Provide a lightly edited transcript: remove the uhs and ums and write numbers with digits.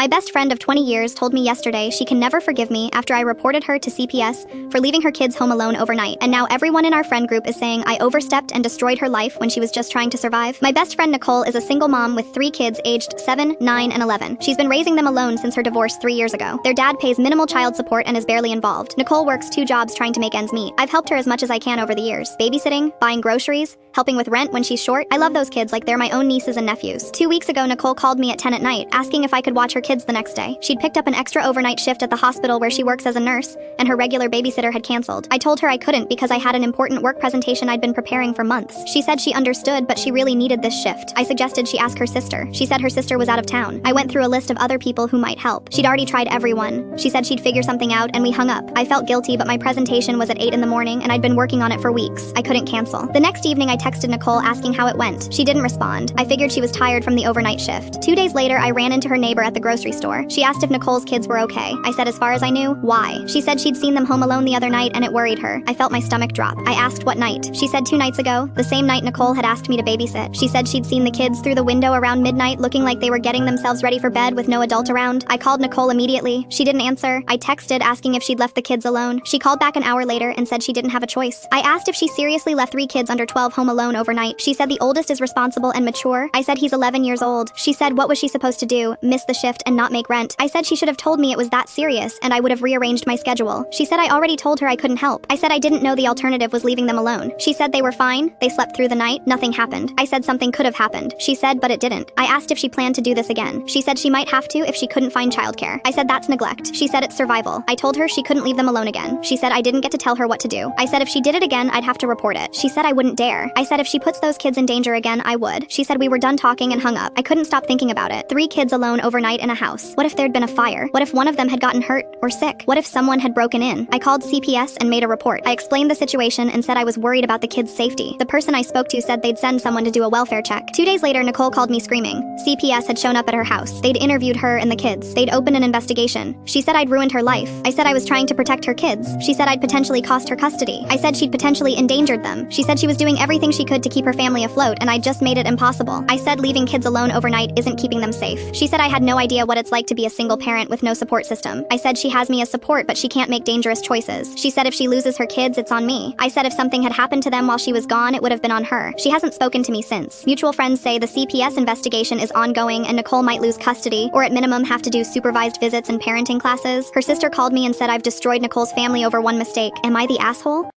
My best friend of 20 years told me yesterday she can never forgive me after I reported her to CPS for leaving her kids home alone overnight, and now everyone in our friend group is saying I overstepped and destroyed her life when she was just trying to survive. My best friend Nicole is a single mom with 3 kids aged 7, 9, and 11. She's been raising them alone since her divorce 3 years ago. Their dad pays minimal child support and is barely involved. Nicole works 2 jobs trying to make ends meet. I've helped her as much as I can over the years. Babysitting, buying groceries, helping with rent when she's short. I love those kids like they're my own nieces and nephews. 2 weeks ago, Nicole called me at 10 at night, asking if I could watch her kids the next day. She'd picked up an extra overnight shift at the hospital where she works as a nurse, and her regular babysitter had canceled. I told her I couldn't because I had an important work presentation I'd been preparing for months. She said she understood, but she really needed this shift. I suggested she ask her sister. She said her sister was out of town. I went through a list of other people who might help. She'd already tried everyone. She said she'd figure something out, and we hung up. I felt guilty, but my presentation was at 8 in the morning, and I'd been working on it for weeks. I couldn't cancel. The next evening, I texted Nicole asking how it went. She didn't respond. I figured she was tired from the overnight shift. 2 days later, I ran into her neighbor at the grocery store. She asked if Nicole's kids were okay. I said as far as I knew, why? She said she'd seen them home alone the other night and it worried her. I felt my stomach drop. I asked what night. She said 2 nights ago, the same night Nicole had asked me to babysit. She said she'd seen the kids through the window around midnight looking like they were getting themselves ready for bed with no adult around. I called Nicole immediately. She didn't answer. I texted asking if she'd left the kids alone. She called back an hour later and said she didn't have a choice. I asked if she seriously left 3 kids under 12 home alone overnight. She said the oldest is responsible and mature. I said he's 11 years old. She said what was she supposed to do, miss the shift and not make rent? I said she should have told me it was that serious and I would have rearranged my schedule. She said I already told her I couldn't help. I said I didn't know the alternative was leaving them alone. She said they were fine, they slept through the night, nothing happened. I said something could have happened. She said but it didn't. I asked if she planned to do this again. She said she might have to if she couldn't find childcare. I said that's neglect. She said it's survival. I told her she couldn't leave them alone again. She said I didn't get to tell her what to do. I said if she did it again, I'd have to report it. She said I wouldn't dare. I said if she puts those kids in danger again, I would. She said we were done talking and hung up. I couldn't stop thinking about it. 3 kids alone overnight in a house. What if there'd been a fire? What if one of them had gotten hurt or sick? What if someone had broken in? I called CPS and made a report. I explained the situation and said I was worried about the kids' safety. The person I spoke to said they'd send someone to do a welfare check. 2 days later, Nicole called me screaming. CPS had shown up at her house. They'd interviewed her and the kids. They'd opened an investigation. She said I'd ruined her life. I said I was trying to protect her kids. She said I'd potentially cost her custody. I said she'd potentially endangered them. She said she was doing everything she could to keep her family afloat and I'd just made it impossible. I said leaving kids alone overnight isn't keeping them safe. She said I had no idea what it's like to be a single parent with no support system. I said she has me as support, but she can't make dangerous choices. She said if she loses her kids, it's on me. I said if something had happened to them while she was gone, it would have been on her. She hasn't spoken to me since. Mutual friends say the CPS investigation is ongoing and Nicole might lose custody, or at minimum have to do supervised visits and parenting classes. Her sister called me and said I've destroyed Nicole's family over one mistake. Am I the asshole?